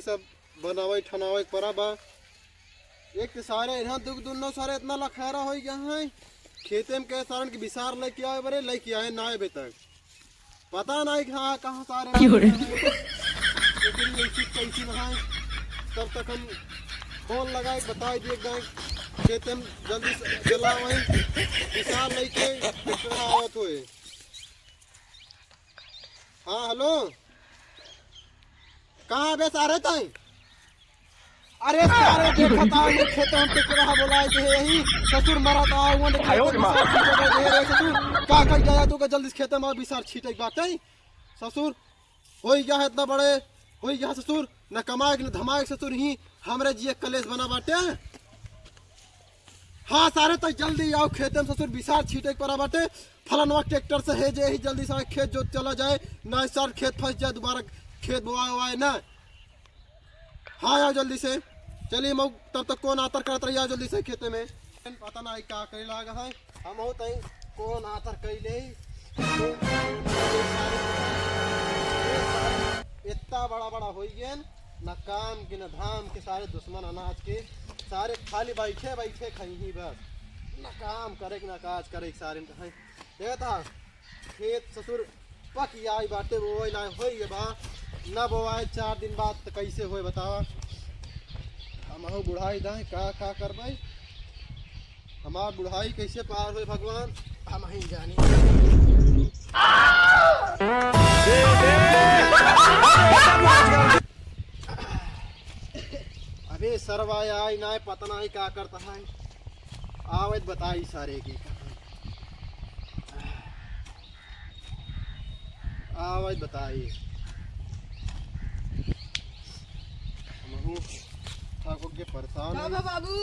सब बनावे ठनावे परा बा एक सारे यहाँ दुख दुनो सारे इतना लखैरा हो गया है खेते में के सारण की विसार लेके आए बरे लेके आए ना अभी तक पता नहीं कहाँ सारे कैसी नहाए तब तक हम फोन लगाए बता दिए गए खेते में जल्दी चला वहीं विसार लेके आवत हुए। हाँ हेलो कहाँ बे सारे ताई अरे सारे देखता ये खेतों में टिक रहा बोला है यही ससुर मरा था वो ने ससुर का कर गया तू का जल्दी खेते में विसार छीटे बात है ससुर हो गया है इतना बड़े हो गया ससुर न कमाए न धमाए ससुर ही हमरे जी कलेश बना बाटे। हाँ सारे तो जल्दी आओ खेते में ससुर विसार छीटे पड़ा बाटे फलनवा ट्रैक्टर से है जे ही जल्दी से खेत जोत चला जाए ना इस साल खेत फंस जाए दोबारा खेत बोआ हुआ है ना। हाँ आओ जल्दी से चलिए मऊ तब तक कौन आतर करत रही जल्दी से खेते में पता नहीं क्या करे लागा है हम हो तई कौन आतर कैले इतना बड़ा बड़ा हो गया न काम के न धाम के सारे दुश्मन अनाज के सारे खाली बैठे बैठे खाई ही बस न काम करे न काज करे सारे देखा खेत ससुर पक आई बाटे वो ना हो बा न बोआए 4 दिन बाद तो कैसे होए बतावा हम हो बुढ़ाई दाए का करबे हमार बुढ़ाई कैसे पार होए भगवान हम ही जानी। अबे सरवाई आई ना पता नहीं क्या करता है आवत बताई सारे की आवत बताई ठाकुर के परेशान बाबू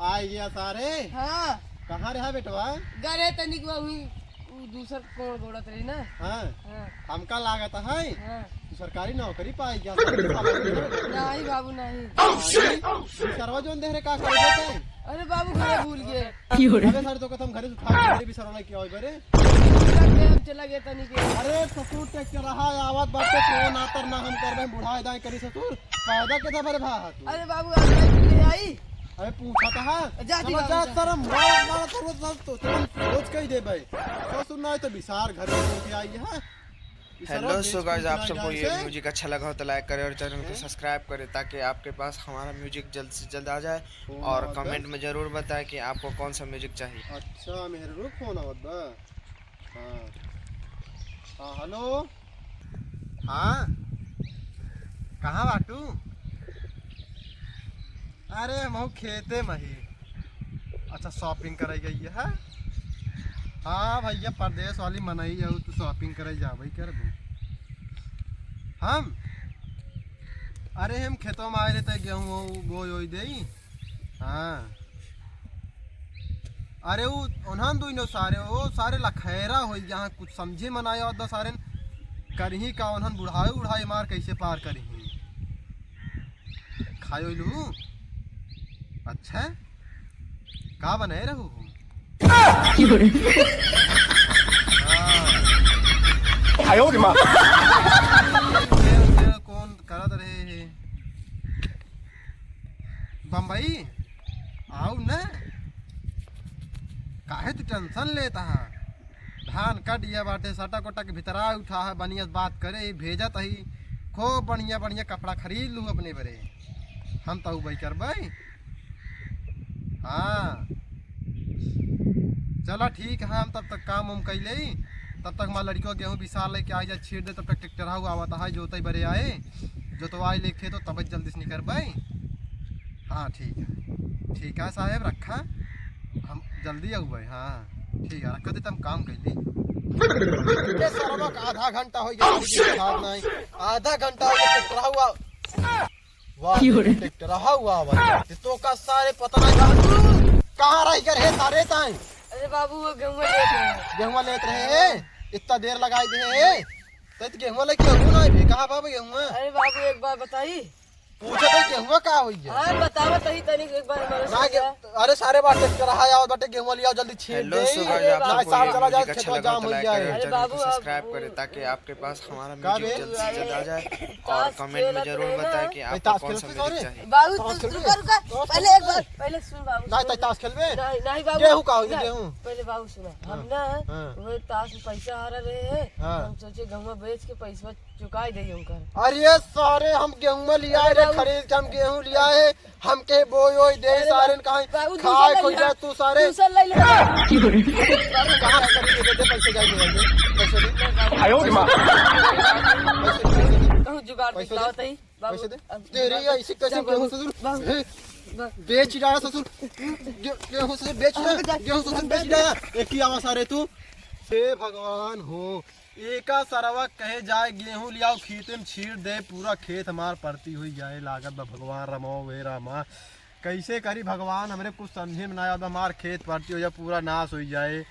आ गया सारे। हाँ कहाँ रहा बेटवा गरे तनिक दूसर कौन बोलत रही ना। हाँ, हाँ। हमका लागत है हाँ। तू सरकारी नौकरी पाई क्या नहीं बाबू नहीं सरवा जोन दे रे का कर देते अरे बाबू घरे भूल गए अबे सर तो कथम घरे उठा के घरे भी सरवा क्या होई बरे हम चला गए तनिक अरे ससुर ट्रैक्टर रहा आवत बाटे कौन आतर ना हम करबे बुढ़ाई दाई करी ससुर फायदा के था बरे भा तू अरे बाबू आज आई अरे पूछा था समझ शर्म मार तो सोच के ही दे भाई ससुर ना तो विसार घर में के आई है। हेलो सो गाइस आप सबको ये म्यूजिक अच्छा लगा हो तो लाइक करें और चैनल को सब्सक्राइब करें ताकि आपके पास हमारा म्यूजिक जल्द से जल्द आ जाए और कमेंट में जरूर बताएं कि आपको कौन सा म्यूजिक चाहिए। अच्छा मेरे रुक फोन आवत बा। हाँ हाँ हेलो हाँ कहाँ बाटू अरे हम खेते में ही अच्छा शॉपिंग कराई गई है। हाँ भैया परदेश वाली मनाई है तू शॉपिंग करे जा भाई कर दू हम अरे हम खेतों में आए रहते गेहूँ बोई दे। हाँ अरे वो उन्हन दू सारे वो सारे लखैरा हो जहाँ कुछ समझे मनाया होता सारे करही का उन्हन बुढ़ाई उढ़ाई मार कैसे पार करही खायो लू। अच्छा का बनाए रहू कौन करत रहे बम्बई आओ न काहे तू टेंशन लेता है धान कट गया बाटे सटा कोटा के भीतरा उठा है बढ़िया बात करे भेजत ही खूब बढ़िया बढ़िया कपड़ा खरीद लू अपने बरे हम तो वही करबे। हाँ चलो ठीक है हम तब तक काम उम कैले तब तक हमारा लड़कियों गेहूँ विसार लेके आ जाए छीट दे तब तक ट्रैक्टर आवता है जोते बरे आए जो तो आए लेके तो तब जल्दी से निकल पाए। हाँ ठीक है साहेब रखा हम जल्दी आऊँ। हाँ ठीक है रखा देते हम काम कैली आधा घंटा हो गया आधा घंटा ट्रैक्टर हुआ तो का सारे पता नहीं कहाँ रह गए है सारे ताई। अरे बाबू वो गेहूँ लेत रहे इतना देर लगाई दे तो गेहूँ लेके ना कहाँ बाबू गेहूँ। अरे बाबू एक बात बताई पूछे तो गेहुआ का होई है हाँ बतावा तही तनिक एक बार हमारे ना साथ जा। अरे सारे बाटे रहा यार बाटे गेहुआ लिया जल्दी छीन हेलो दे सो गाइस आप ना सबको साल ये चला जाए म्यूजिक अच्छा खेतवा लगा जाम तो हो लाइक जाए करें और अरे चैनल बाबू, को आप- सब्सक्राइब करें ताकि आपके पास हमारा का म्यूजिक बे? जल्द से जल्द आ जाए और ताश कमेंट में खेलत जरूर रहे बताएं ना। कि भाई, आपको ताश कौन सा खेलते म्यूजिक सारे? चाहिए। बाबू ताश तू खेल रुका रुका पहले एक बार पहले सुन बाबू ना सुन। ताश खेलबे नहीं नहीं बाबू गेहूं का होई नहीं, गेहूं पहले बाबू सुना हम ना हाँ। वो ताश में पैसा हारा रहे हैं हाँ। हम सोचे गहुआ बेच के पैसा चुकाई दे उनकर। अरे सारे हम गेहूं लिया रे खरीद के हम गेहूं लिया है हमके बोई ओई दे सारे कहां बाबू खाए कोई जा तू सारे दूसरा ले ले कहां खरीद दे पैसे जाए पैसे दे आयो मां कहूं जुगाड़ पैसे दिखाओ दे। तही पैसे दे तेरी ऐसी कैसे गेहूं ससुर बेच डाला ससुर गेहूं ससुर बेच डाला गेहूं ससुर बेच डाला एक ही आवाज सारे तू हे भगवान हो एका सरवा कहे जाए गेहूं लियाओ खेत में छीड़ दे पूरा खेत हमार पड़ती हुई जाए लागत बा भगवान रमो वे रामा कैसे करी भगवान हमरे कुछ समझे में ना आया हमार खेत पड़ती हो जाए पूरा नाश हो जाए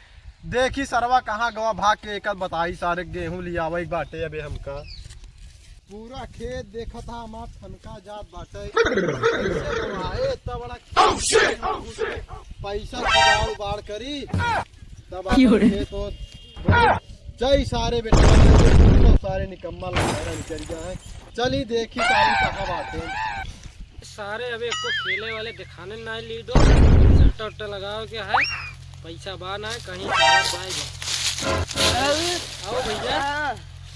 देखी सरवा कहाँ गवा भाग के एक बताई सारे गेहूं लियावे बाटे अबे हमका पूरा खेत देखा था हमार ठनका जात बाटे कैसे गवाए इतना बड़ा पैसा जुगाड़ उबाड़ करी तब खेत हो जय सारे बेटा तो सारे निकम्मा लगा निकल जाए चली देखी सारी कहाँ बातें सारे अबे को खेले वाले दिखाने ना लीडो सट्टा उट्टा लगाओ क्या है पैसा बान है कहीं जाएगा आओ भैया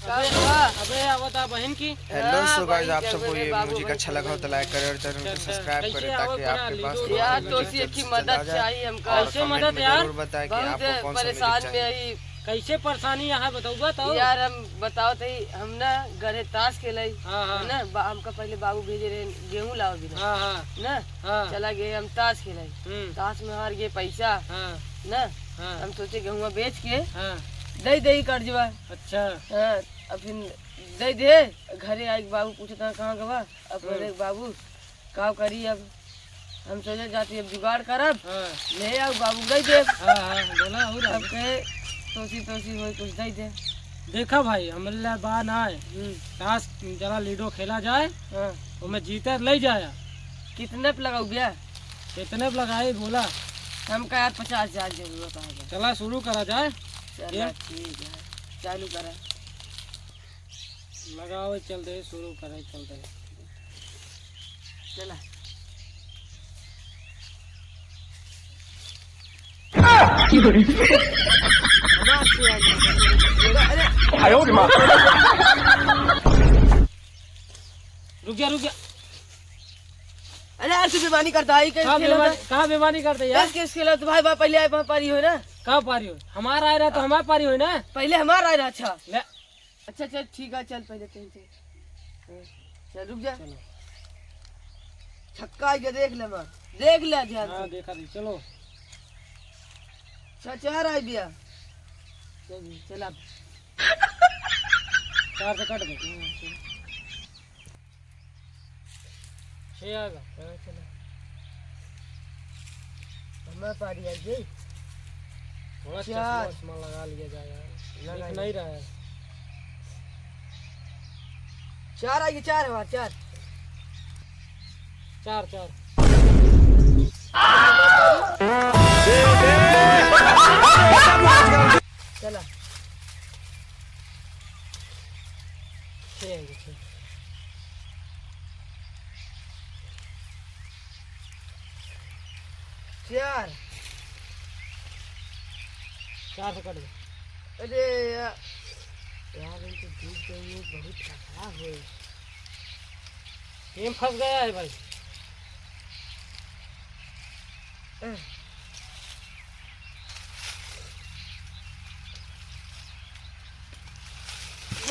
अबे आवता बहन की हेलो सो गाइस आप सबको ये म्यूजिक अच्छा लगा हो तो लाइक करें और चैनल को सब्सक्राइब करें ताकि आपके पास यार हमारा तो म्यूजिक की जल्द से जल्द आ मदद जाए चाहिए हमको और कैसे कमेंट मदद में यार? जरूर बताएं कि आपको बहुत कौन सा म्यूजिक परेशान में चाहिए। आई कैसे परेशानी यहाँ बताऊगा तो यार हम बताओ थे हम ना घरे ताश खेले हाँ हाँ ना हमका पहले बाबू भेजे रहे गेहूं लाओ बिना हाँ हाँ ना हाँ चला गए हम ताश खेले ताश में हार गए पैसा हाँ ना हाँ हम सोचे गेहुआ बेच के हाँ दे दे कर्जवा अच्छा हाँ अब फिर दे दे घरे आई बाबू पूछता कहाँ गवा अब बोले बाबू का करी अब हम सोचे जाती अब जुगाड़ करब हाँ ले आओ बाबू दे दे हाँ हाँ बोला और अब कहे तोसी हो कुछ दे दे देखा भाई हमारे बान आए ताश जरा लीडो खेला जाए हाँ तो मैं जीते ले जाया कितने पे लगाओ गया कितने पे लगाए बोला हम का यार 50,000 जरूरत आ चला शुरू करा जाए चला ठीक है चालू करा लगाओ चल दे शुरू करे चल दे चला रुक जा अरे यार तू बेमानी करता है कहाँ बेमानी करते यार किस खेला तो भाई बाप पहले आए पारी हो ना कहाँ पारी हो हमारा आए रहा तो हमारा पारी हो ना पहले हमारा आए रहा अच्छा ले अच्छा चल ठीक है चल पहले कहीं चल रुक जा छक्का आ गया देख ले मां देख ले ध्यान हाँ से देखा दी चलो चार आई बिया चल अब 4 से कट दे 6 आएगा हमारा पारी आई गई थोड़ा चार। चश्मा लगा लिया जाए यार लगा दिख नहीं रहा है चार आई चार हमारा चार 4 चला 6 आएगा 6 चार 4 से कट दे अरे यार इनके दूध चाहिए बहुत खतरा है गेम फंस गया है भाई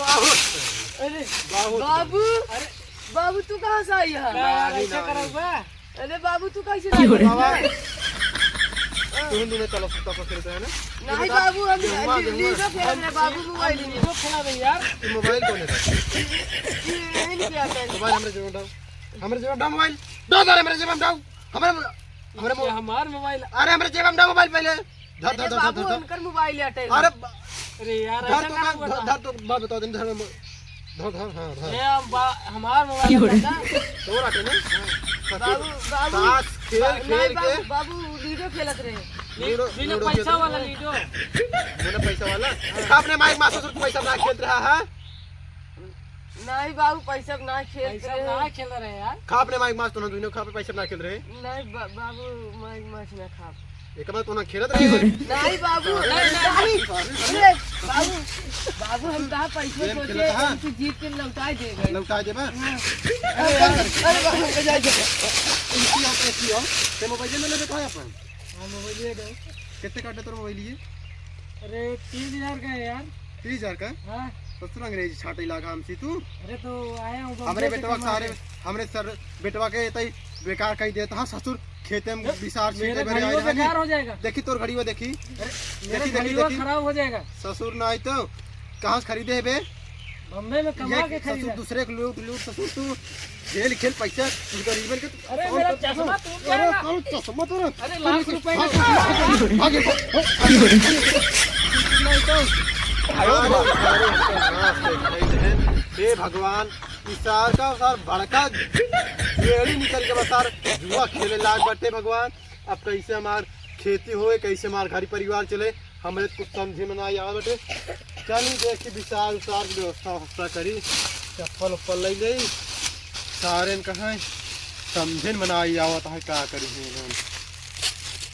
अरे बाबू अरे बाबू तू कहाँ से आई है यार ऐसा करोगे अरे बाबू तू कैसे आई है? तुम दोनों चलो सुता को खेलते हैं ना नहीं बाबू हम लीडो खेल रहे हैं, बाबू मोबाइल नहीं वो खेला दे यार ये मोबाइल कौन है ये नहीं किया था मोबाइल हमरे जेब में डाल मोबाइल दो दो मेरे जेब में डाल हमरे ये हमार मोबाइल अरे हमरे जेब में डाल मोबाइल पहले धर अरे धर बाबू धर धर उनकर मोबाइल हटे अरे अरे यार धर ऐसा तो करोगे धर तो बात बता दिन धर हाँ धर। ये हमार मोबाइल ना तो रखे ना बाबू बाबू ताश खेल खेल के बाबू लीडो खेलत रहे। लीडो पैसा वाला लीडो। मैंने पैसा वाला अपने माइक मास्टर पैसा ना खेल रहा है। नहीं बाबू पैसा ना खेल पैसा ना खेल रहे यार। खा अपने माइक मास्टर तो दोनों खा पे पैसा ना खेल रहे। नहीं बाबू मैं मछ ना खा। एक बार तो ना खेलत रहे। नहीं बाबू नहीं बाबू बाबू हम कहा पैसे गेम सोचे खेलत है? हमसे जीत के लौटा देगा। लौटा दे बा। अरे बाबू बजा दे। इसी हो ते मोबाइल में ले पाया अपन। हां मोबाइल ले दो। कितने काटे तोर मोबाइल ये? अरे 3000 का है यार। 30,000 का? हां ससुर अंग्रेजी छाटे लागा हमसी तू। अरे तो आया हूं हमरे बेटवा सारे हमरे सर बेटवा के तई बेकार कही देता हां ससुर खेते में विसार मेरे छीटे घड़ी वो बेकार हो जाएगा। देखी तोर घड़ी वो देखी मेरे देखी घड़ी देखी खराब हो जाएगा। ससुर ना आई तो कहां से खरीदे बे? बम्बई में कमा के ससुर खरीदा। दूसरे को लूट लूट ससुर तू खेल खेल पैसा गरीबन के अरे मेरा चश्मा टूट जाएगा। अरे चश्मा तो अरे लाख रुपए का आगे हे भगवान इसार का सार भड़का रेड़ी निकल के बसार जुआ खेले लाग बटे भगवान। अब कैसे हमार खेती होए कैसे हमार घर परिवार चले हमें कुछ समझे में ना आया बटे। चल देख के विशाल उसार की व्यवस्था करी चप्पल उप्पल ले सारे कहाँ समझे में ना आवत है क्या करी